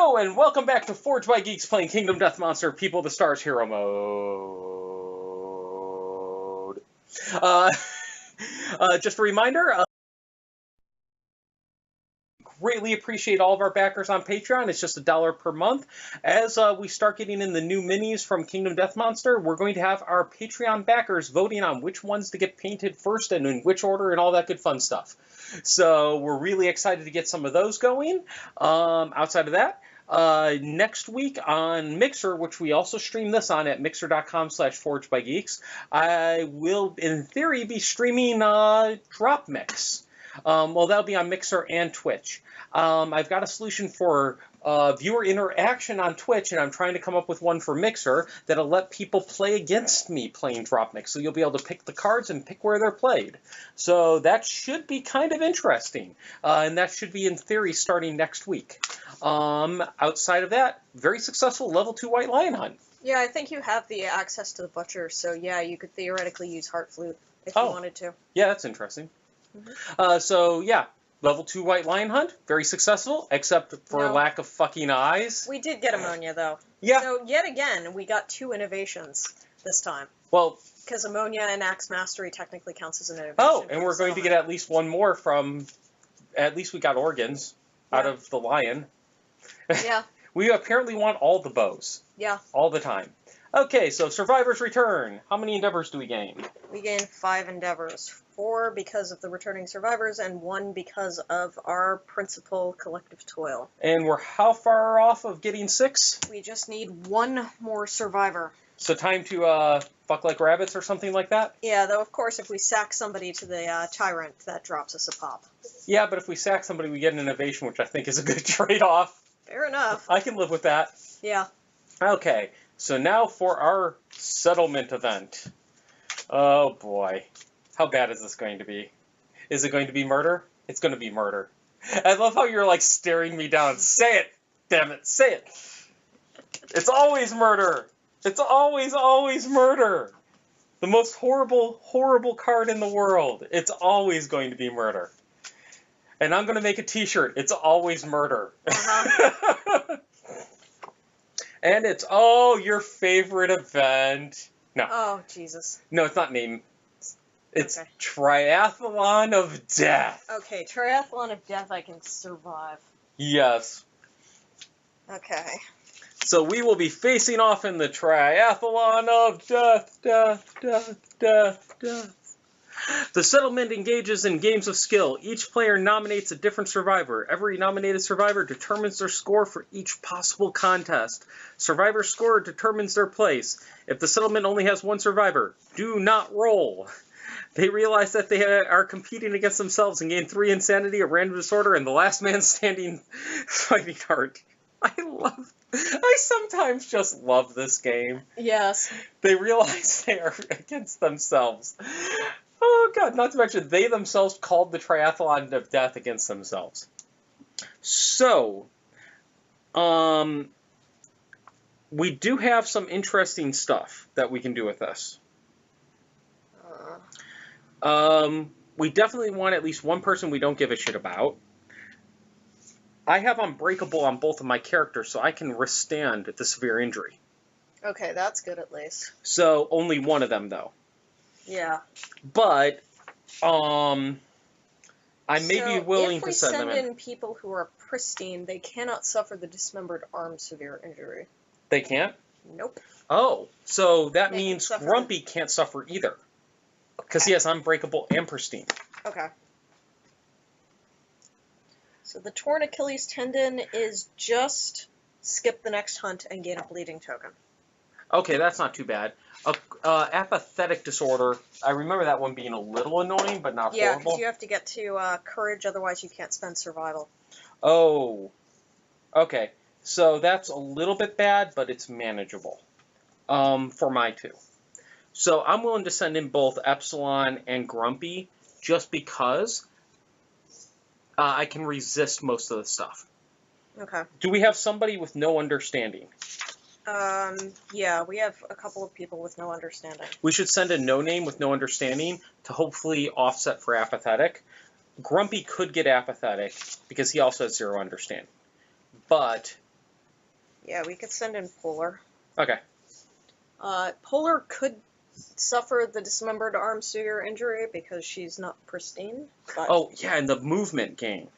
Hello, and welcome back to Forged by Geeks playing Kingdom Death Monster People of the Stars Hero Mode. Just a reminder, greatly appreciate all of our backers on Patreon. It's just $1 per month. As we start getting in the new minis from Kingdom Death Monster, we're going to have our Patreon backers voting on which ones to get painted first and in which order and all that good fun stuff. So we're really excited to get some of those going. Outside of that, next week on Mixer, which we also stream this on at mixer.com/forgedbygeeks, I will, in theory, be streaming Drop Mix. Well, that'll be on Mixer and Twitch. I've got a solution for viewer interaction on Twitch, and I'm trying to come up with one for Mixer that'll let people play against me playing Drop Mix. So you'll be able to pick the cards and pick where they're played. So that should be kind of interesting. And that should be, in theory, starting next week. Outside of that, very successful level 2 White Lion hunt. Yeah, I think you have the access to the butcher, so yeah, you could theoretically use Heart Flute if you wanted to. Yeah, that's interesting. Mm-hmm. So yeah, level 2 White Lion hunt, very successful, except for lack of fucking eyes. We did get ammonia, though. Yeah. So yet again, we got 2 innovations this time. Well, because ammonia and Axe Mastery technically counts as an innovation. Oh, and we're going to get at least one more from, at least we got organs out of the lion. Yeah. We apparently want all the bows. Yeah. All the time. Okay, so Survivor's Return. How many endeavors do we gain? We gain 5 endeavors. 4 because of the returning survivors, and 1 because of our principal collective toil. And we're how far off of getting 6? We just need 1 more survivor. So time to fuck like rabbits or something like that? Yeah, though of course if we sack somebody to the tyrant, that drops us a pop. Yeah, but if we sack somebody, we get an innovation, which I think is a good trade-off. Fair enough. I can live with that. Yeah. Okay, so now for our settlement event. Oh boy. How bad is this going to be? Is it going to be murder? It's going to be murder. I love how you're like staring me down. Say it! Damn it, say it! It's always murder! It's always, always murder! The most horrible, horrible card in the world. It's always going to be murder. And I'm going to make a t-shirt. It's always murder. Uh-huh. And it's, your favorite event. No. Oh, Jesus. No, it's not named. It's okay. Triathlon of Death. Okay, Triathlon of Death I can survive. Yes. Okay. So we will be facing off in the Triathlon of Death, death, death, death, death. The settlement engages in games of skill. Each player nominates a different survivor. Every nominated survivor determines their score for each possible contest. Survivor's score determines their place. If the settlement only has 1 survivor, do not roll. They realize that they are competing against themselves and gain 3 insanity, a random disorder, and the last man standing fighting heart. I sometimes just love this game. Yes. They realize they are against themselves. Oh god, not to mention they themselves called the Triathlon of Death against themselves. So, we do have some interesting stuff that we can do with this. We definitely want at least 1 person we don't give a shit about. I have Unbreakable on both of my characters, so I can withstand the severe injury. Okay, that's good at least. So, only 1 of them, though. Yeah. But, I may be willing to send them in. If we send in people who are pristine, they cannot suffer the dismembered arm severe injury. They can't? Nope. Oh, so that means Grumpy can't suffer either. Because he has Unbreakable and Pristine. Okay. So the torn Achilles tendon is just skip the next hunt and gain a bleeding token. Okay, that's not too bad. Apathetic disorder, I remember that one being a little annoying, but not horrible. Yeah, because you have to get to courage, otherwise you can't spend survival. Oh. Okay, so that's a little bit bad, but it's manageable. For my 2. So I'm willing to send in both Epsilon and Grumpy, just because I can resist most of the stuff. Okay. Do we have somebody with no understanding? Yeah, we have a couple of people with no understanding. We should send a no-name with no understanding to hopefully offset for apathetic. Grumpy could get apathetic because he also has 0 understanding. But Yeah, we could send in Polar. Okay. Polar could suffer the dismembered arm severe injury because she's not pristine. But Oh, yeah, and the movement gain.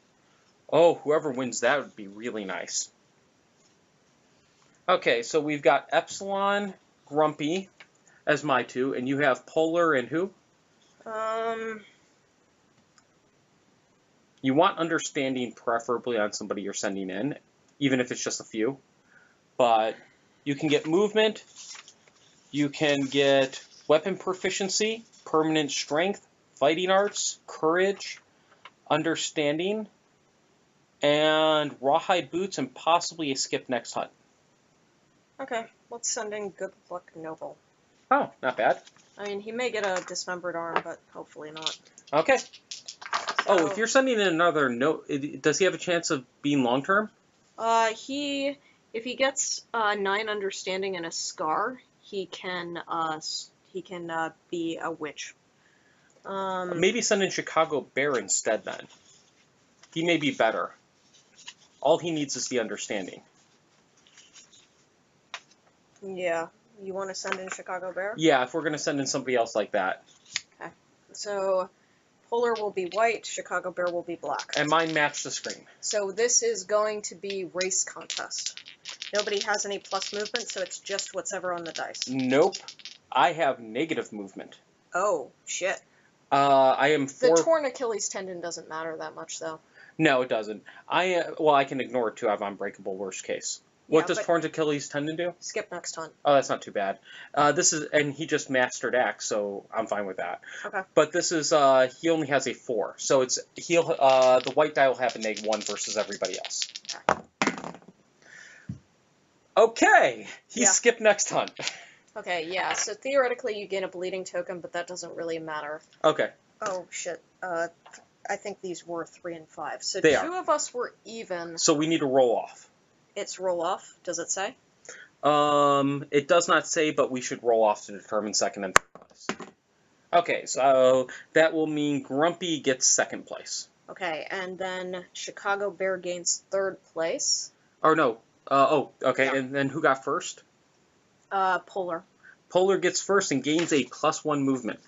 Oh, whoever wins that would be really nice. Okay, so we've got Epsilon, Grumpy as my two, and you have Polar and who? You want Understanding preferably on somebody you're sending in, even if it's just a few. But you can get movement, you can get weapon proficiency, permanent strength, fighting arts, courage, understanding, and rawhide boots, and possibly a skip next hunt. Okay, let's send in Good Luck Noble. Oh, not bad. I mean, he may get a dismembered arm, but hopefully not. Okay. So, Oh, if you're sending in another note, does he have a chance of being long-term? if he gets 9 understanding and a scar, he can be a witch. Maybe send in Chicago Bear instead then. He may be better. All he needs is the understanding. Yeah, you want to send in Chicago Bear? Yeah, if we're going to send in somebody else like that. Okay, so Polar will be white, Chicago Bear will be black. And mine match the screen. So this is going to be race contest. Nobody has any plus movement, so it's just whatever on the dice. Nope. I have negative movement. Oh, shit. I am The torn Achilles tendon doesn't matter that much, though. No, it doesn't. I can ignore it too. I have unbreakable worst case. What Yeah, does but- torn Achilles tendon do? Skip next hunt. Oh, that's not too bad. And he just mastered Axe, so I'm fine with that. Okay. But this is, he only has a 4, so the white die will have a -1 versus everybody else. Okay, he Yeah. skipped next hunt. Okay, yeah, so theoretically you gain a bleeding token, but that doesn't really matter. Okay, Oh, shit. I think these were 3 and 5. So They two are. of us were even. so we need to roll off. It's roll off, does it say? It does not say, but we should roll off to determine second and third place. Okay, so that will mean Grumpy gets second place. Okay, and then Chicago Bear gains 3rd place. Or no, okay, Yeah. and then who got first? Polar. Polar gets first and gains a +1 movement.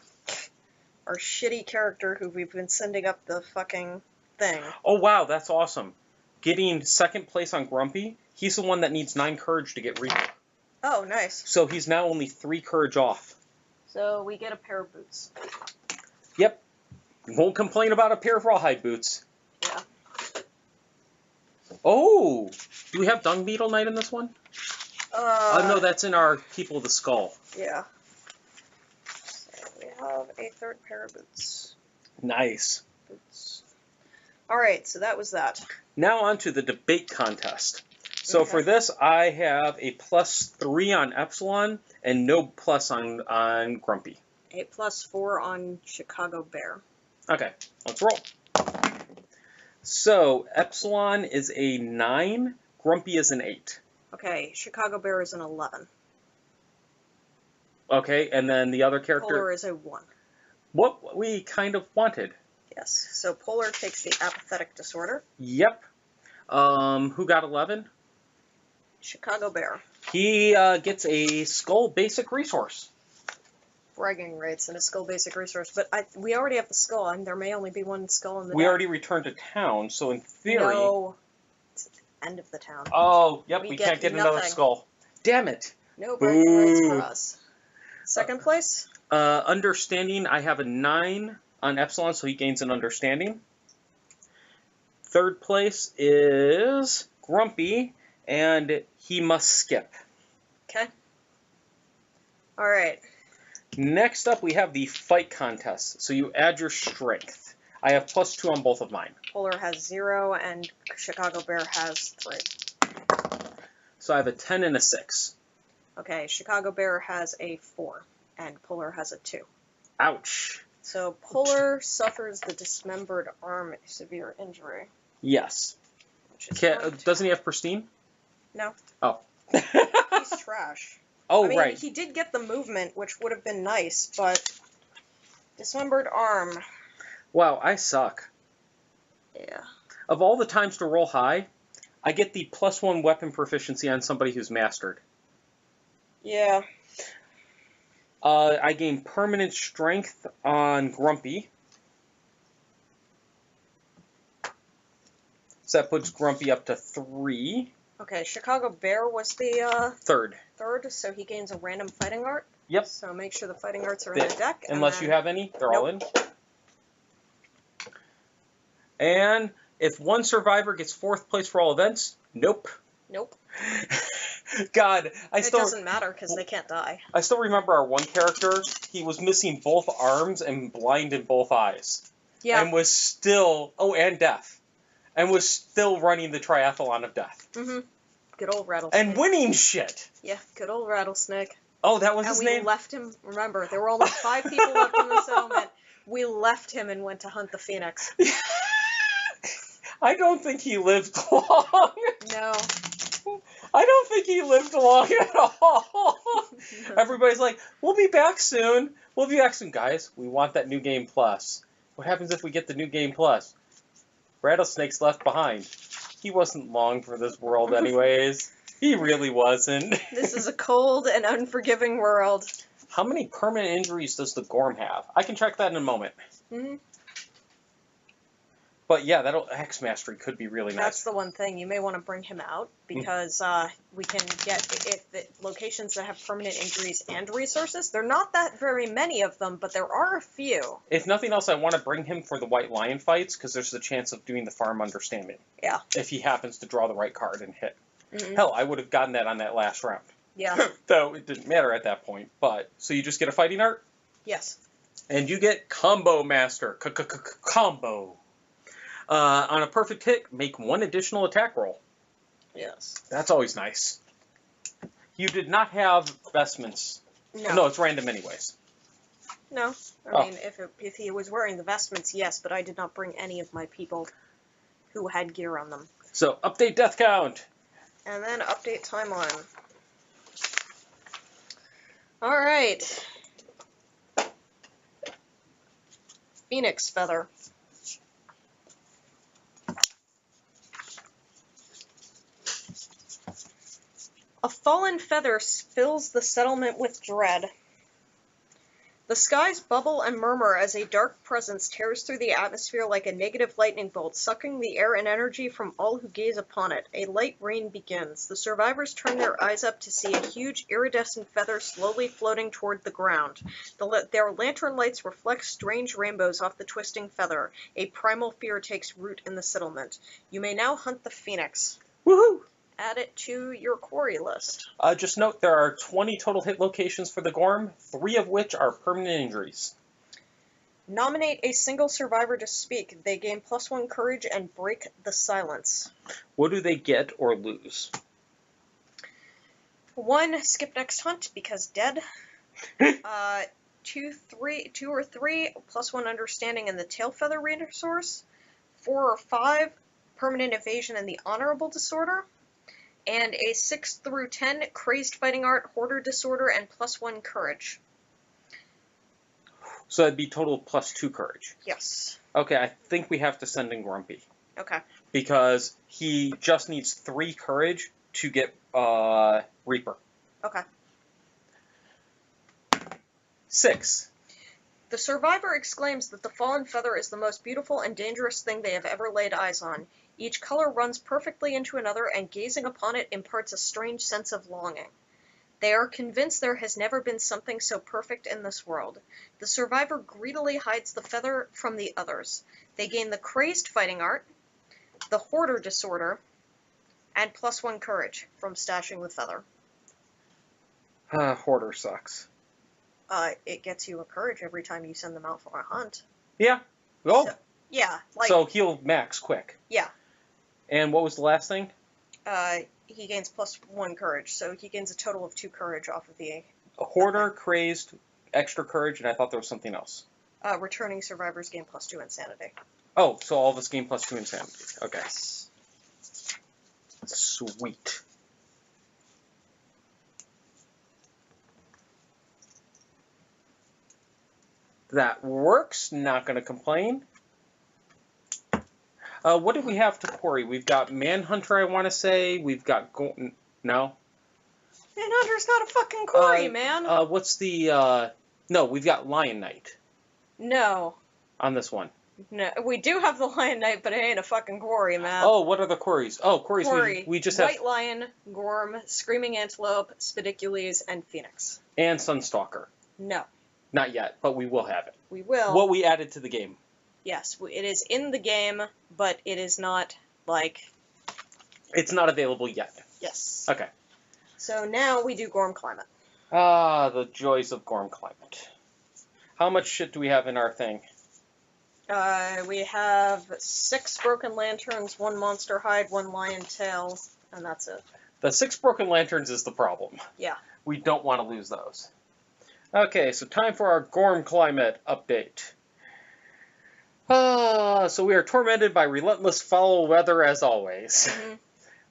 Our shitty character who we've been sending up the fucking thing. Oh wow, that's awesome. Getting second place on Grumpy, he's the one that needs 9 courage to get Reaper. Oh, nice. So he's now only 3 courage off. So we get a pair of boots. Yep. Won't complain about a pair of rawhide boots. Yeah. Oh! Do we have Dung Beetle Knight in this one? No, that's in our People of the Skull. Yeah. So we have a 3rd pair of boots. Nice. Boots. Alright, so that was that. Now on to the debate contest. So Okay. for this, I have a +3 on Epsilon and no plus on Grumpy. A +4 on Chicago Bear. Okay, let's roll. So Epsilon is a 9, Grumpy is an 8. Okay, Chicago Bear is an 11. Okay, and then the other character, Polar is a 1. what we kind of wanted. Yes, so Polar takes the apathetic disorder. Yep. Who got 11? Chicago Bear. He gets a skull basic resource. Bragging rights and a skull basic resource, but we already have the skull, and there may only be one skull in the We deck. already returned to town, so in theory... No, it's at the end of the town. Oh, yep, We we get can't get another nothing. skull. Damn it. No bragging rights Boo. for us. Second place? Understanding, I have a 9 on Epsilon, so he gains an understanding. Third place is Grumpy, and he must skip. Okay. Alright. Next up, we have the fight contest. So you add your strength. I have +2 on both of mine. Polar has 0, and Chicago Bear has 3. So I have a 10 and a 6. Okay, Chicago Bear has a 4, and Polar has a 2. Ouch. So Polar suffers the dismembered arm severe injury. Yes. Which is going to- Doesn't he have pristine? No. Oh. He's trash. Oh, I mean, right. he did get the movement, which would have been nice, but dismembered arm. Wow, I suck. Yeah. Of all the times to roll high, I get the +1 weapon proficiency on somebody who's mastered. Yeah. I gain permanent strength on Grumpy. So that puts Grumpy up to 3. Okay, Chicago Bear was the Third. third, so he gains a random fighting art. Yep. So make sure the fighting arts are in the deck. Unless you have any, they're all in. And if one survivor gets 4th place for all events, nope. Nope. God, It doesn't matter because they can't die. I still remember our one character. He was missing both arms and blind in both eyes. Yeah. And was still, and deaf. And was still running the triathlon of death. Mm-hmm. Good old Rattlesnake. And winning shit. Yeah, good old Rattlesnake. Oh, that was his name? And we left him, remember, there were only 5 people left in the settlement. We left him and went to hunt the Phoenix. I don't think he lived long. No. I don't think he lived long at all. Everybody's like, we'll be back soon. We'll be back soon. Guys, we want that New Game Plus. What happens if we get the New Game Plus? Rattlesnake's left behind. He wasn't long for this world anyways. He really wasn't. This is a cold and unforgiving world. How many permanent injuries does the Gorm have? I can check that in a moment. Mm-hmm. But yeah, that X Mastery could be really nice. That's the one thing. You may want to bring him out because we can get, if the locations that have permanent injuries and resources, there are not that very many of them, but there are a few. If nothing else, I want to bring him for the White Lion fights because there's the chance of doing the farm understanding. Yeah. If he happens to draw the right card and hit. Mm-hmm. Hell, I would have gotten that on that last round. Yeah. Though it didn't matter at that point. But, so you just get a fighting art? Yes. And you get Combo Master. Combo. On a perfect hit, make 1 additional attack roll. Yes. That's always nice. You did not have vestments. No. No, it's random anyways. No. I mean, if he was wearing the vestments, yes, but I did not bring any of my people who had gear on them. So, update death count. And then update timeline. Alright. Phoenix Feather. A fallen feather fills the settlement with dread. The skies bubble and murmur as a dark presence tears through the atmosphere like a negative lightning bolt, sucking the air and energy from all who gaze upon it. A light rain begins. The survivors turn their eyes up to see a huge iridescent feather slowly floating toward the ground. Their lantern lights reflect strange rainbows off the twisting feather. A primal fear takes root in the settlement. You may now hunt the Phoenix. Woohoo! Add it to your quarry list. Just note there are 20 total hit locations for the Gorm, 3 of which are permanent injuries. Nominate a single survivor to speak. They gain +1 courage and break the silence. What do they get or lose? 1, skip next hunt because dead. 2 or 3, +1 understanding in the tail feather resource. 4 or 5, permanent evasion in the honorable disorder. And a 6 through 10, crazed fighting art, hoarder disorder, and +1 courage. So that'd be total +2 courage. Yes. Okay, I think we have to send in Grumpy. Okay. Because he just needs 3 courage to get Reaper. Okay. 6. The survivor exclaims that the fallen feather is the most beautiful and dangerous thing they have ever laid eyes on. Each color runs perfectly into another, and gazing upon it imparts a strange sense of longing. They are convinced there has never been something so perfect in this world. The survivor greedily hides the feather from the others. They gain the crazed fighting art, the hoarder disorder, and +1 courage from stashing the feather. Hoarder sucks. It gets you a courage every time you send them out for a hunt. Yeah. Oh. So, yeah. So he'll max quick. Yeah. And what was the last thing? He gains +1 courage, so he gains a total of 2 courage off of the... A hoarder, crazed, extra courage, and I thought there was something else. Returning survivors gain +2 insanity. Oh, so all of us gain +2 insanity. Okay. Sweet. That works. Not going to complain. What do we have to quarry? We've got Manhunter, I want to say. We've got... No? Manhunter's not a fucking quarry, man. What's the... No, we've got Lion Knight No. on this one. No, we do have the Lion Knight, but it ain't a fucking quarry, man. Oh, what are the quarries? Oh, quarries. Quarry. We just White have... Lion, Gorm, Screaming Antelope, Spidicules, and Phoenix. And Sunstalker. No. Not yet, but we will have it. We will. What we added to the game. Yes, it is in the game, but it is not, like... It's not available yet. Yes. Okay. So now we do Gorm Climate. Ah, the joys of Gorm Climate. How much shit do we have in our thing? We have 6 Broken Lanterns, 1 Monster Hide, 1 Lion Tail, and that's it. The 6 Broken Lanterns is the problem. Yeah. We don't want to lose those. Okay, so time for our Gorm Climate update. So we are tormented by relentless foul weather as always. Mm-hmm.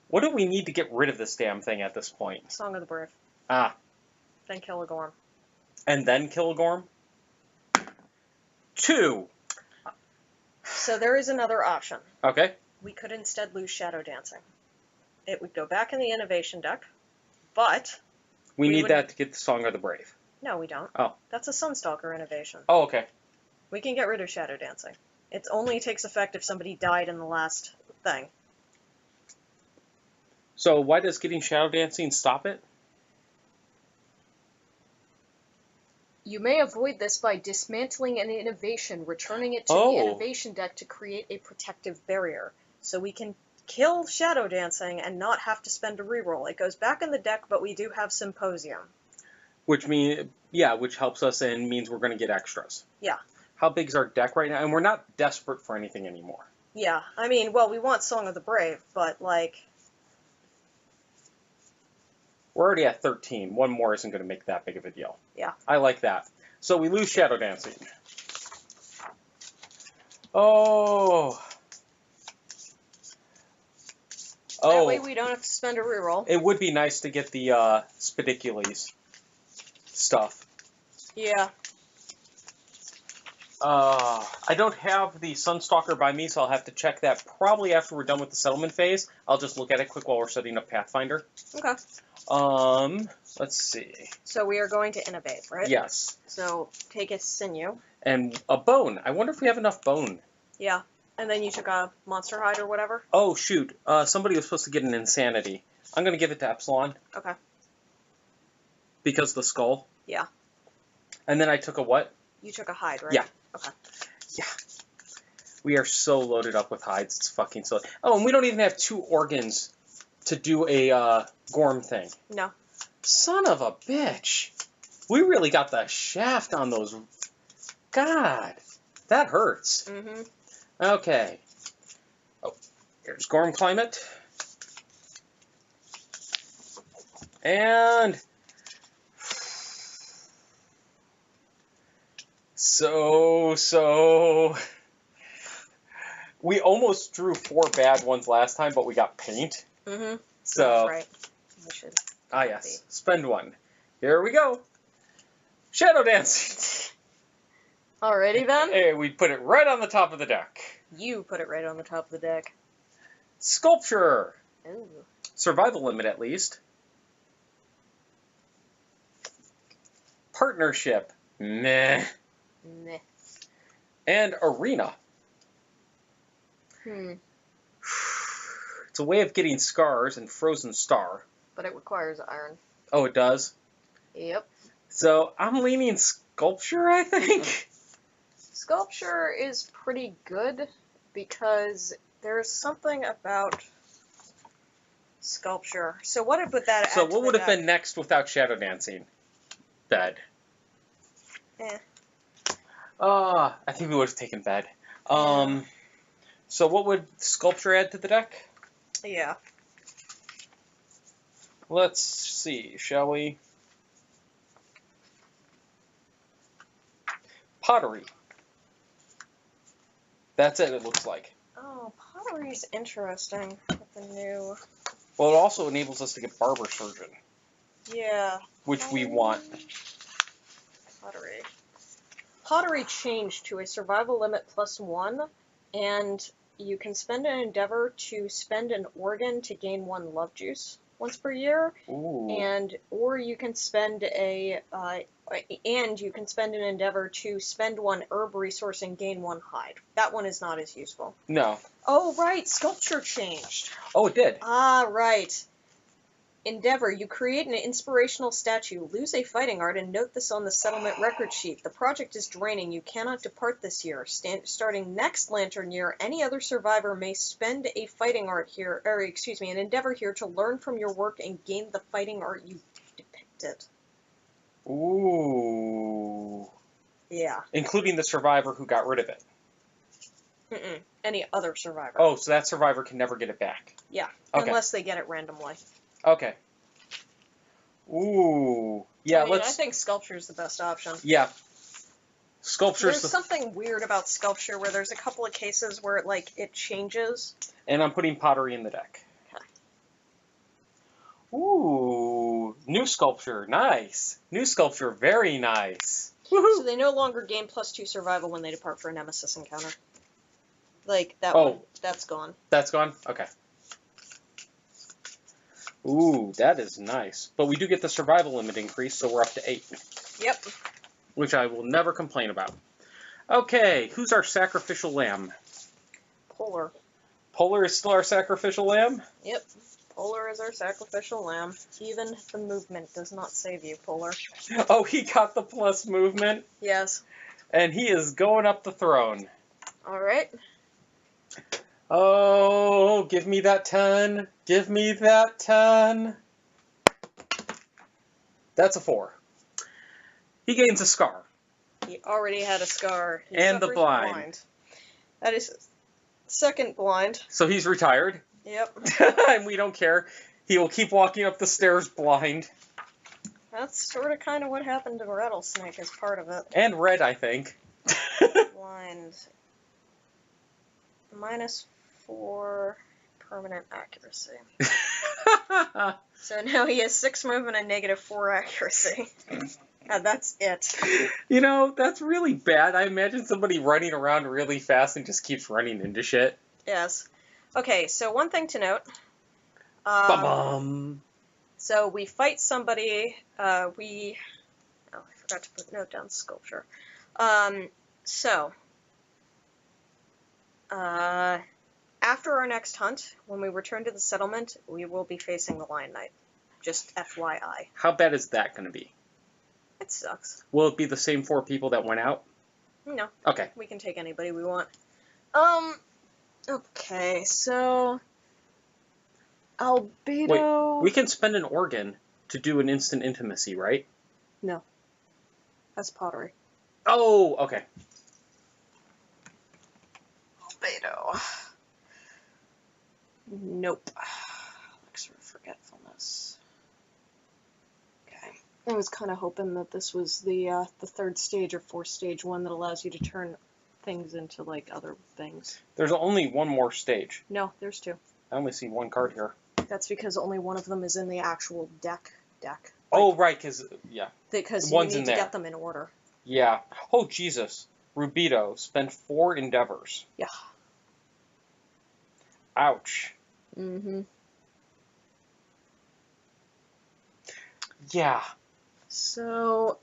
What do we need to get rid of this damn thing at this point? Song of the Brave. Ah. Then kill a Gorm. And then kill a Gorm? 2. So there is another option. Okay. We could instead lose Shadow Dancing. It would go back in the Innovation deck, but... We need that to get the Song of the Brave. No, we don't. Oh. That's a Sunstalker innovation. Oh, okay. We can get rid of Shadow Dancing. It only takes effect if somebody died in the last thing. So why does getting Shadow Dancing stop it? You may avoid this by dismantling an innovation, returning it to the innovation deck to create a protective barrier. So we can kill Shadow Dancing and not have to spend a reroll. It goes back in the deck, but we do have Symposium. Which helps us and means we're going to get extras. Yeah. How big is our deck right now? And we're not desperate for anything anymore. Yeah, I mean, well, we want Song of the Brave, but, like... We're already at 13. One more isn't going to make that big of a deal. Yeah. I like that. So we lose Shadow Dancing. Oh. That way we don't have to spend a reroll. It would be nice to get the Spidicules stuff. Yeah. I don't have the Sunstalker by me, so I'll have to check that probably after we're done with the settlement phase. I'll just look at it quick while we're setting up Pathfinder. Okay. Let's see. So we are going to innovate, right? Yes. So take a sinew. And a bone. I wonder if we have enough bone. Yeah. And then you took a Monster Hide or whatever? Oh, shoot. Somebody was supposed to get an Insanity. I'm going to give it to Epsilon. Okay. Because the skull? Yeah. And then I took a what? You took a hide, right? Yeah. Okay. Yeah. We are so loaded up with hides. It's fucking so... Oh, and we don't even have 2 organs to do a Gorm thing. No. Son of a bitch. We really got the shaft on those. God. That hurts. Mm-hmm. Okay. Oh, here's Gorm Climate. And... So... We almost drew 4 bad ones last time, but we got paint. Mm-hmm. So... That's right. We should... Ah, yes. Spend 1. Here we go. Shadow Dancing. Alrighty then. Hey, we put it right on the top of the deck. You put it right on the top of the deck. Sculpture. Ooh. Survival limit, at least. Partnership. Meh. Meh. And Arena. It's a way of getting scars and Frozen Star. But it requires iron. Oh, it does? Yep. So, I'm leaning Sculpture, I think. Sculpture is pretty good because there's something about Sculpture. So what would that add? So what would have been next without Shadow Dancing? Bed. I think we would have taken Bed. So what would Sculpture add to the deck? Yeah. Let's see, shall we? Pottery. That's it looks like. Oh, pottery's interesting with the new... Well, it also enables us to get Barber Surgeon. Yeah. Which we want. Pottery. Pottery changed to a survival limit +1, and you can spend an endeavor to spend an organ to gain 1 love juice once per year, Ooh. or you can spend an endeavor to spend 1 herb resource and gain 1 hide. That one is not as useful. No. Oh, right, sculpture changed. Oh, it did. Ah, right. Endeavor, you create an inspirational statue, lose a fighting art, and note this on the settlement record sheet. The project is draining. You cannot depart this year. Starting next lantern year, any other survivor may spend a fighting art here, or excuse me, an endeavor here to learn from your work and gain the fighting art you depicted. Ooh. Yeah. Including the survivor who got rid of it. Mm-mm. Any other survivor. Oh, so that survivor can never get it back. Yeah, Okay. unless they get it randomly. Okay. Ooh. Yeah, I think sculpture is the best option. Yeah. Sculpture's There's something weird about sculpture where there's a couple of cases where it changes. And I'm putting pottery in the deck. Okay. Ooh. New sculpture. Nice. New sculpture. Very nice. So they no longer gain +2 survival when they depart for a nemesis encounter. Like, that one, that's gone. That's gone? Okay. Ooh, that is nice. But we do get the survival limit increase, so we're up to 8. Yep. Which I will never complain about. Okay, who's our sacrificial lamb? Polar. Polar is still our sacrificial lamb? Yep. Polar is our sacrificial lamb. Even the movement does not save you, Polar. Oh, he got the plus movement? Yes. And he is going up the throne. Alright. Oh, give me that 10. Give me that 10. That's a 4. He gains a scar. He already had a scar. He And the suffers blind. That is his second blind. So he's retired. Yep. And we don't care. He will keep walking up the stairs blind. That's sort of kind of what happened to Rattlesnake as part of it. And red, I think. Blind. -4 permanent accuracy. So now he has 6 movement and -4 accuracy. And that's it. You know, that's really bad. I imagine somebody running around really fast and just keeps running into shit. Yes. Okay, so one thing to note. Ba-bum. So we fight somebody. Oh, I forgot to put note down sculpture. After our next hunt, when we return to the settlement, we will be facing the Lion Knight. Just FYI. How bad is that going to be? It sucks. Will it be the same 4 people that went out? No. Okay. We can take anybody we want. Okay, so... Albedo... Wait, we can spend an organ to do an instant intimacy, right? No. That's pottery. Oh, okay. Albedo. Nope. Elixir of Forgetfulness. Okay. I was kind of hoping that this was the 3rd stage or 4th stage one that allows you to turn things into, like, other things. There's only one more stage. No, there's 2. I only see 1 card here. That's because only one of them is in the actual deck. Oh, right, because, yeah. Because One's you in need to there. get them in order. Yeah. Oh, Jesus. Rubido, spend 4 endeavors. Yeah. Ouch. Mm-hmm. Yeah. So...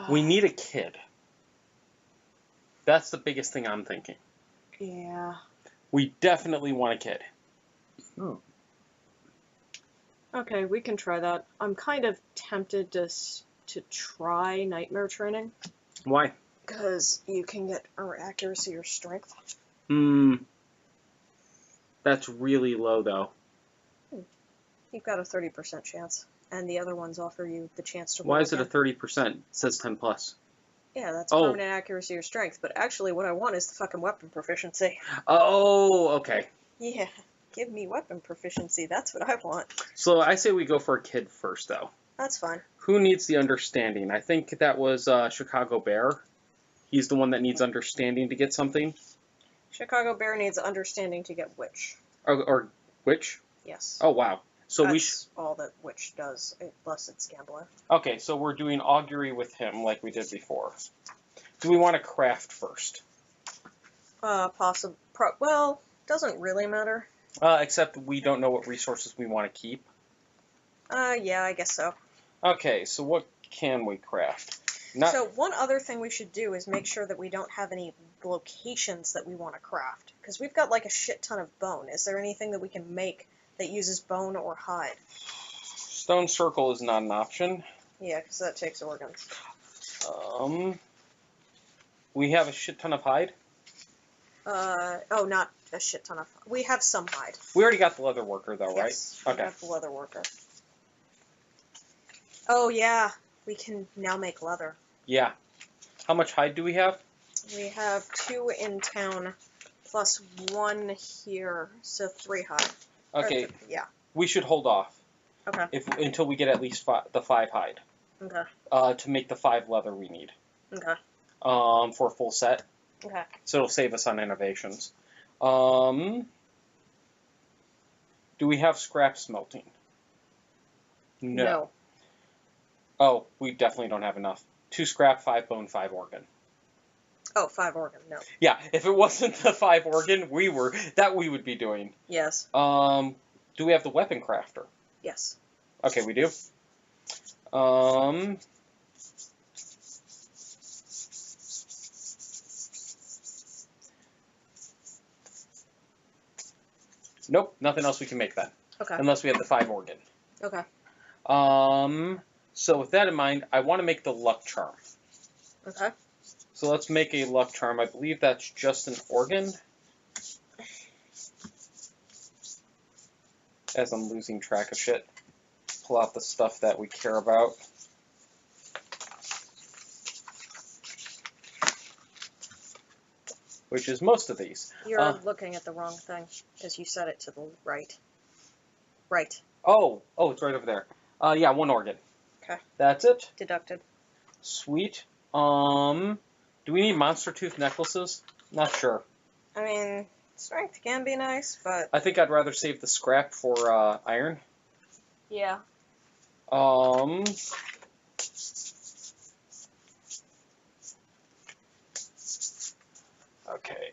We need a kid. That's the biggest thing I'm thinking. Yeah. We definitely want a kid. Okay, we can try that. I'm kind of tempted to try Nightmare Training. Why? Because you can get accuracy or strength. That's really low, though. You've got a 30% chance. And the other ones offer you the chance to roll Why is it a again. 30%? It says 10 plus. Yeah, that's Oh. permanent accuracy or strength. But actually what I want is the fucking weapon proficiency. Oh, okay. Yeah, give me weapon proficiency. That's what I want. So I say we go for a kid first, though. That's fine. Who needs the understanding? I think that was Chicago Bear. He's the one that needs understanding to get something. Chicago Bear needs understanding to get Witch. Or Witch? Yes. Oh, wow. So That's all that Witch does, plus it's Gambler. Okay, so we're doing augury with him like we did before. Do we want to craft first? Possible. Well, doesn't really matter. Except we don't know what resources we want to keep. Yeah, I guess so. Okay, so what can we craft? So one other thing we should do is make sure that we don't have any locations that we want to craft. Because we've got like a shit ton of bone. Is there anything that we can make that uses bone or hide? Stone circle is not an option. Yeah, because that takes organs. We have a shit ton of hide. Oh, not a shit ton of... We have some hide. We already got the leather worker, though, right? Yes, we have the leather worker. Oh, yeah. We can now make leather. Yeah. How much hide do we have? We have 2 in town, plus 1 here, so 3 hide. Okay. Yeah. We should hold off. Okay. Until we get at least the 5 hide. Okay. To make the 5 leather we need. Okay. For a full set. Okay. So it'll save us on innovations. Do we have scrap smelting? No. Oh, we definitely don't have enough. 2 scrap, 5 bone, 5 organ. Oh, 5 organ, no. Yeah, if it wasn't the 5 organ, we would be doing. Yes. Do we have the weapon crafter? Yes. Okay, we do. Nope, nothing else we can make then. Okay. Unless we have the 5 organ. Okay. So with that in mind, I want to make the luck charm. Okay. So let's make a luck charm. I believe that's just an organ. As I'm losing track of shit. Pull out the stuff that we care about. Which is most of these. You're looking at the wrong thing, because you set it to the right. Right. Oh, it's right over there. Yeah, 1 organ. Okay. That's it. Deducted. Sweet. Do we need monster tooth necklaces? Not sure. I mean, strength can be nice, but... I think I'd rather save the scrap for iron. Yeah. Okay.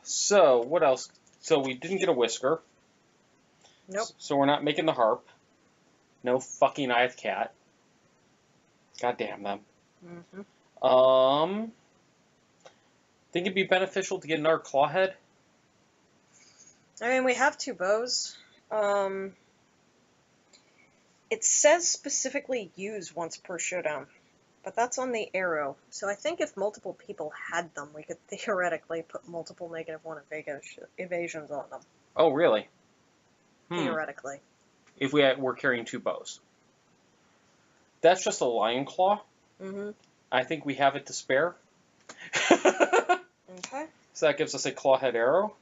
So, what else? So, we didn't get a whisker. Nope. So, we're not making the harp. No fucking Ith cat. God damn them. Mm-hmm. Think it'd be beneficial to get another claw head? I mean, we have 2 bows. It says specifically use once per showdown, but that's on the arrow. So I think if multiple people had them, we could theoretically put multiple -1 evasions on them. Oh, really? Theoretically. If we're carrying 2 bows. That's just a lion claw. Mm-hmm. I think we have it to spare. Okay. So that gives us a clawhead arrow.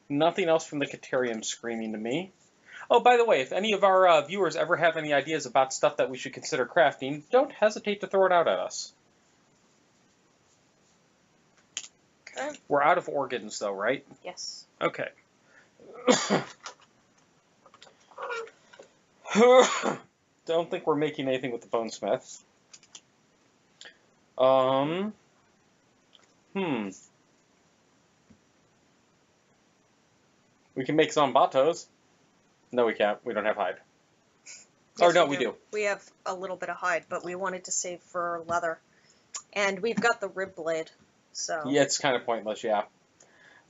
Nothing else from the Caterium screaming to me. Oh, by the way, if any of our viewers ever have any ideas about stuff that we should consider crafting, don't hesitate to throw it out at us. Okay. We're out of organs, though, right? Yes. Okay. Don't think we're making anything with the bonesmith. We can make zombatos. No, we can't. We don't have hide. Yes, or no, we do. We have a little bit of hide, but we wanted to save for leather. And we've got the rib blade, so... Yeah, it's kind of pointless, yeah.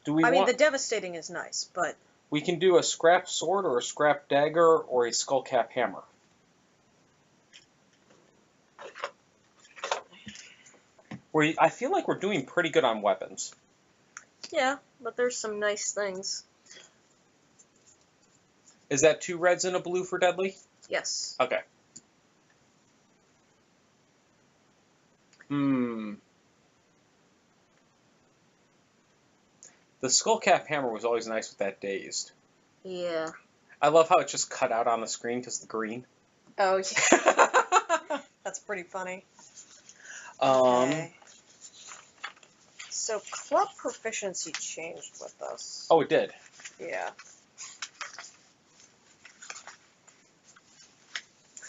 Do we I mean, the devastating is nice, but... We can do a scrap sword or a scrap dagger or a skullcap hammer. I feel like we're doing pretty good on weapons. Yeah, but there's some nice things. Is that 2 reds and a blue for deadly? Yes. Okay. The skullcap hammer was always nice with that dazed. Yeah. I love how it's just cut out on the screen because of the green. Oh, yeah. That's pretty funny. Okay. So club proficiency changed with this. Oh, it did. Yeah.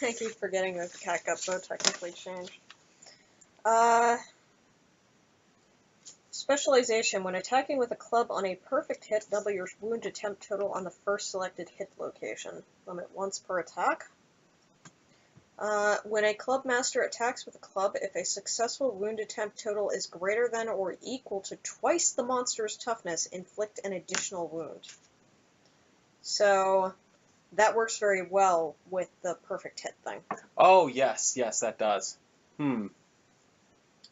I keep forgetting that the cat got so technically changed. Specialization. When attacking with a club on a perfect hit, double your wound attempt total on the first selected hit location. Limit once per attack. When a club master attacks with a club, if a successful wound attempt total is greater than or equal to twice the monster's toughness, inflict an additional wound. So that works very well with the perfect hit thing. Oh, yes, that does.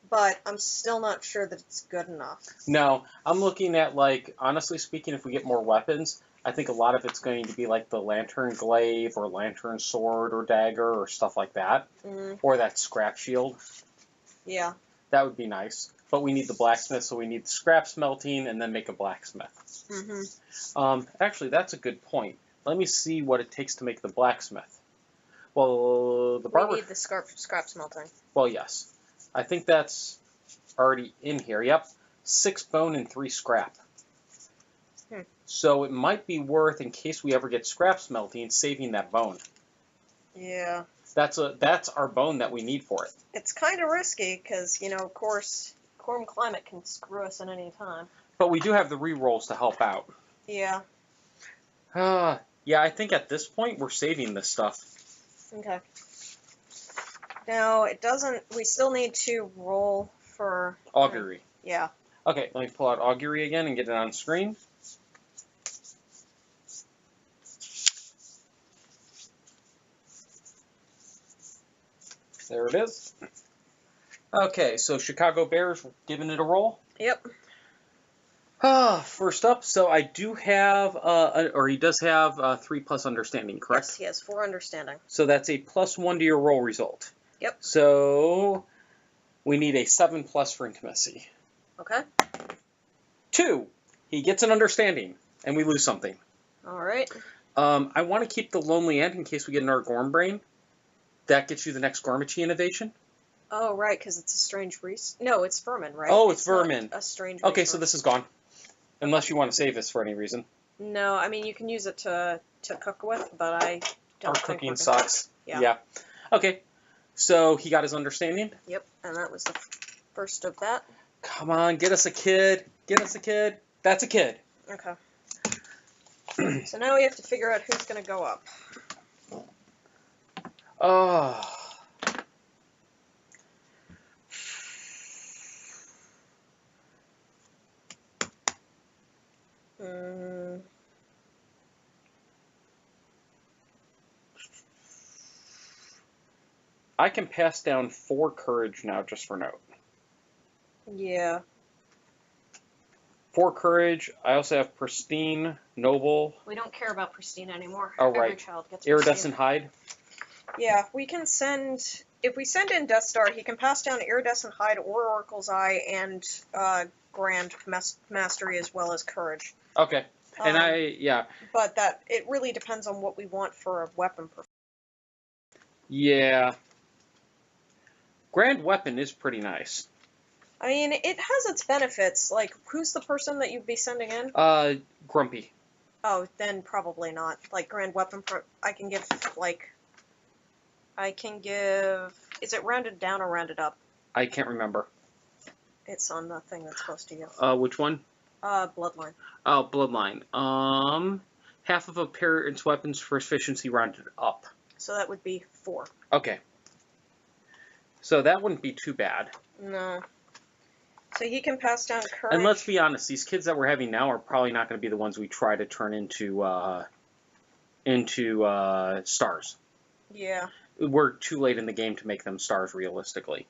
But I'm still not sure that it's good enough. No, I'm looking at, like, honestly speaking, if we get more weapons, I think a lot of it's going to be like the lantern glaive or lantern sword or dagger or stuff like that. Or that scrap shield. Yeah. That would be nice. But we need the blacksmith, so we need the scrap smelting and then make a blacksmith. Actually, that's a good point. Let me see what it takes to make the blacksmith. Well, the barber... We need the scrap smelting. Well, yes. I think that's already in here. Yep. 6 bone and 3 scrap. So it might be worth, in case we ever get scrap smelting, saving that bone. Yeah. That's our bone that we need for it. It's kind of risky because, you know, of course, Corm climate can screw us at any time. But we do have the re-rolls to help out. Yeah. Yeah, I think at this point we're saving this stuff. Okay. Now, it doesn't... We still need to roll for... Augury. Yeah. Okay, let me pull out Augury again and get it on screen. There it is. Okay, so Chicago Bears giving it a roll. Yep. First up, so I do have, he does have 3+ understanding, correct? Yes, he has 4 understanding. So that's a +1 to your roll result. Yep. So we need a 7+ for intimacy. Okay. 2, he gets an understanding, and we lose something. All right. I want to keep the Lonely Ant in case we get another Gorm Brain. That gets you the next Gormachi innovation. Oh, right, because it's a strange resource. No, it's vermin, right? Oh, it's vermin. A strange Okay, resource. so this is gone. Unless you want to save this for any reason. No, I mean, you can use it to cook with, but I don't Our think cooking we're gonna- sucks. Yeah. Okay, so he got his understanding. Yep, and that was the first of that. Come on, get us a kid. Get us a kid. That's a kid. Okay. So now we have to figure out who's going to go up. Oh. I can pass down 4 courage now just for note. Yeah. 4 courage. I also have pristine, noble. We don't care about pristine anymore. Oh, Every right. child gets Iridescent hide. Yeah, we can send... If we send in Death Star, he can pass down Iridescent Hide or Oracle's Eye and Grand Mastery as well as Courage. Okay. And But it really depends on what we want for a weapon. Yeah. Grand Weapon is pretty nice. I mean, it has its benefits. Like, who's the person that you'd be sending in? Grumpy. Oh, then probably not. Like, Grand Weapon, I can give, like... Is it rounded down or rounded up? I can't remember. It's on the thing that's supposed to give. Which one? Bloodline. Oh, Bloodline. Half of a parent's weapons for efficiency rounded up. So that would be 4. Okay. So that wouldn't be too bad. No. So he can pass down courage. And let's be honest, these kids that we're having now are probably not going to be the ones we try to turn into stars. Yeah. We're too late in the game to make them stars realistically.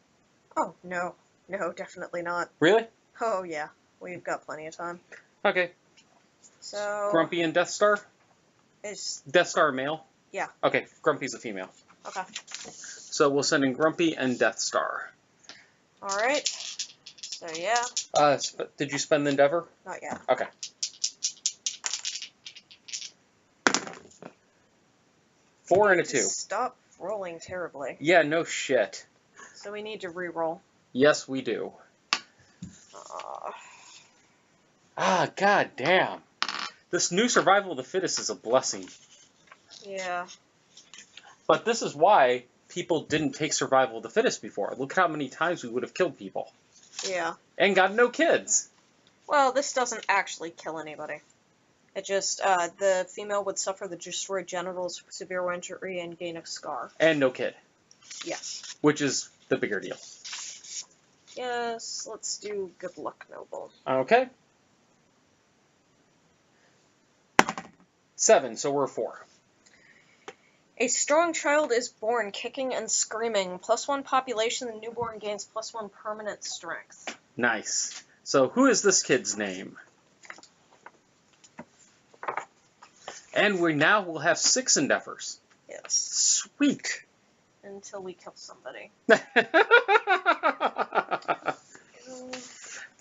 Oh, no. No, definitely not. Really? Oh, yeah. We've got plenty of time. Okay. So... Grumpy and Death Star? Is... Death Star male? Yeah. Okay, Grumpy's a female. Okay. So we'll send in Grumpy and Death Star. Alright. So, yeah. Did you spend the Endeavor? Not yet. Okay. Four and a 2. Stop rolling terribly. Yeah, no shit. So we need to re-roll. Yes, we do. God damn. This new survival of the fittest is a blessing. Yeah. But this is why people didn't take survival of the fittest before. Look at how many times we would have killed people. Yeah. And got no kids. Well, this doesn't actually kill anybody. It just, the female would suffer the destroyed genitals, severe injury, and gain of scar. And no kid. Yes. Which is the bigger deal. Yes, let's do good luck, noble. Okay. 7, so we're 4. A strong child is born kicking and screaming. +1 population, the newborn gains +1 permanent strength. Nice. So who is this kid's name? And we now will have 6 endeavors. Yes. Sweet. Until we kill somebody.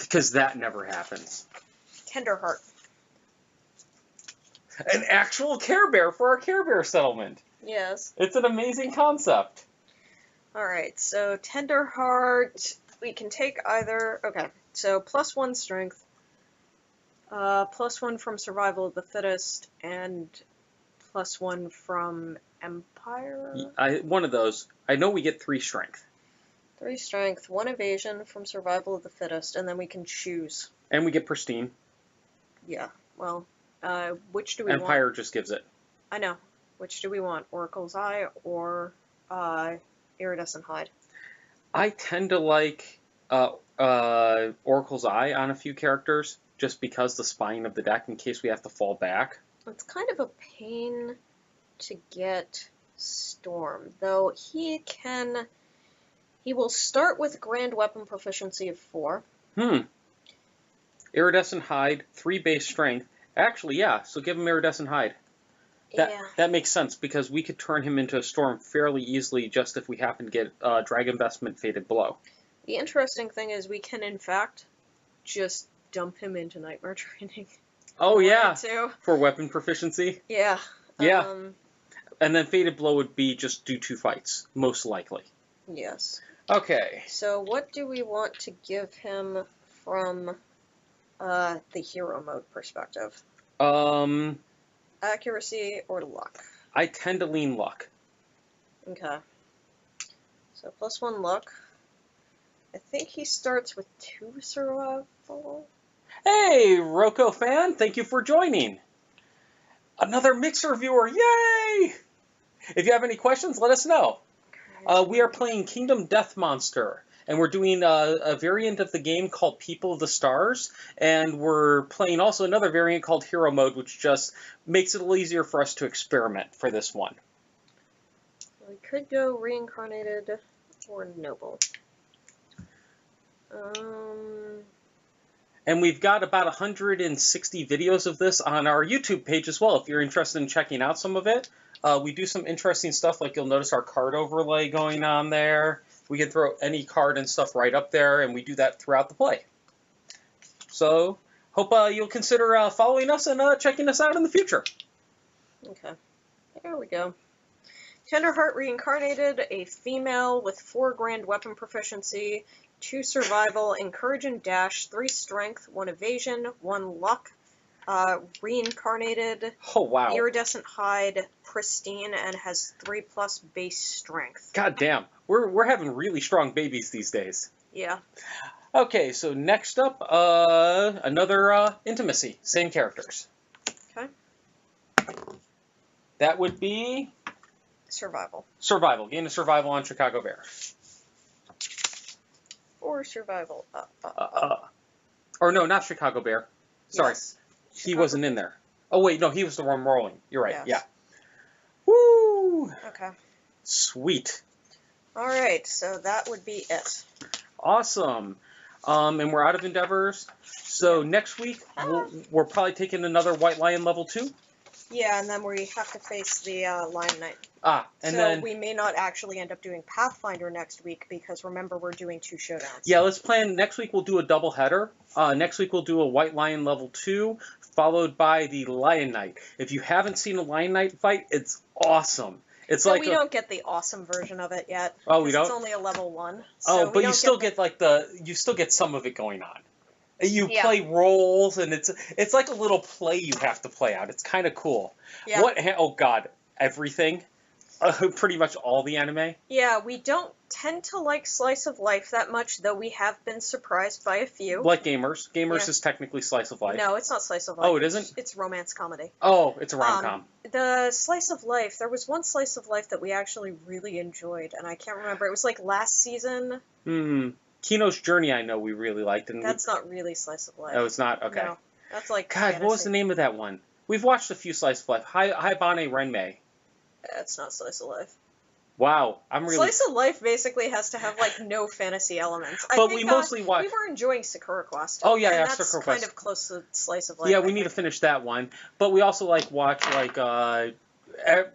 Because that never happens. Tenderheart. An actual Care Bear for our Care Bear settlement. Yes. It's an amazing concept. Alright, so Tenderheart, we can take either, okay, so +1 strength, +1 from Survival of the Fittest, and +1 from Empire? One of those. I know we get 3 strength. 3 strength, 1 evasion from Survival of the Fittest, and then we can choose. And we get pristine. Yeah, well, which do we want? Empire just gives it. I know. Which do we want? Oracle's Eye or Iridescent Hide? I tend to like Oracle's Eye on a few characters, just because the spine of the deck in case we have to fall back. It's kind of a pain to get Storm, though he will start with Grand Weapon Proficiency of 4. Iridescent Hide, 3 base strength. Actually, yeah, so give him Iridescent Hide. That makes sense, because we could turn him into a Storm fairly easily just if we happen to get Dragon Investment Fated Blow. The interesting thing is we can, in fact, just dump him into Nightmare Training. Oh, yeah, too. For weapon proficiency. Yeah. Yeah. And then Fated Blow would be just do 2 fights, most likely. Yes. Okay. So what do we want to give him from the hero mode perspective? Accuracy or luck? I tend to lean luck. Okay. So +1 luck. I think he starts with 2 survival. Hey, Roko fan, thank you for joining. Another Mixer viewer, yay! If you have any questions, let us know. We are playing Kingdom Death Monster, and we're doing a variant of the game called People of the Stars, and we're playing also another variant called Hero Mode, which just makes it a little easier for us to experiment for this one. We could go Reincarnated or Noble. And we've got about 160 videos of this on our YouTube page as well, if you're interested in checking out some of it. We do some interesting stuff, like you'll notice our card overlay going on there. We can throw any card and stuff right up there, and we do that throughout the play. So, hope you'll consider following us and checking us out in the future. Okay, there we go. Tenderheart Reincarnated, a female with 4 Grand Weapon Proficiency, 2 Survival, Encourage and Dash, 3 Strength, 1 Evasion, 1 Luck, Reincarnated, Oh, wow. Iridescent Hide, Pristine, and has 3+ base Strength. God damn. We're having really strong babies these days. Yeah. Okay, so next up, another Intimacy. Same characters. Okay. That would be... Survival. Survival. Gain a Survival on Chicago Bear. Or Survival. Or no, not Chicago Bear. Sorry. Yes. He wasn't in there. Oh, wait, no, he was the one rolling. You're right, Yes. yeah. Woo! Okay. Sweet. Alright, so that would be it. Awesome. And we're out of endeavors. So next week, we're probably taking another White Lion level 2. Yeah, and then we have to face the Lion Knight. And so then... we may not actually end up doing Pathfinder next week, because remember, we're doing 2 showdowns. Yeah, let's plan. Next week we'll do a double header. Next week we'll do a White Lion level 2, followed by the Lion Knight. If you haven't seen a Lion Knight fight, it's awesome. It's so like we don't get the awesome version of it yet. Oh, we don't? It's only a level 1. So oh, but you still get like you still get some of it going on. You play roles, and it's like a little play you have to play out. It's kind of cool. Yeah. Oh God, everything. Pretty much all the anime. Yeah, we don't tend to like slice of life that much, though we have been surprised by a few. Like Gamers. Gamers Yeah. is technically slice of life. No, it's not slice of life. Oh, it isn't? It's romance comedy. Oh, it's a rom-com. The slice of life, there was one slice of life that we actually really enjoyed, and I can't remember. It was like last season. Kino's Journey I know we really liked. And That's not really slice of life. Oh, it's not? Okay. No, that's like God, fantasy. what was the name of that one? We've watched a few slice of life. Haibane Renmei. That's not slice of life. Wow, I'm really... Slice of life basically has to have like no fantasy elements. But we mostly watch... We were enjoying Sakura Quest. Oh yeah, and Sakura that's Quest. kind of close to slice of life. Yeah, we need to finish that one. But we also like watch like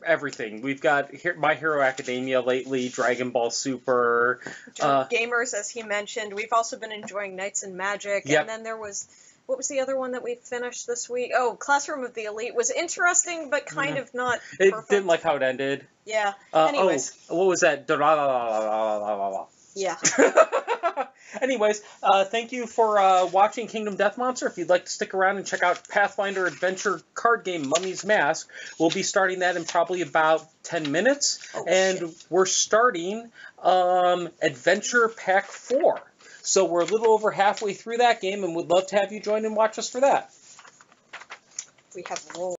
everything. We've got My Hero Academia lately, Dragon Ball Super. Gamers, as he mentioned. We've also been enjoying Knights and Magic. Yep. And then there was... What was the other one that we finished this week? Oh, Classroom of the Elite was interesting, but kind of not perfect. It didn't like how it ended. Yeah. Anyways. Oh, what was that? Yeah. Anyways, thank you for watching Kingdom Death Monster. If you'd like to stick around and check out Pathfinder Adventure card game Mummy's Mask, we'll be starting that in probably about 10 minutes. Oh, and shit. We're starting Adventure Pack 4. So we're a little over halfway through that game, and we'd love to have you join and watch us for that. We have rolled.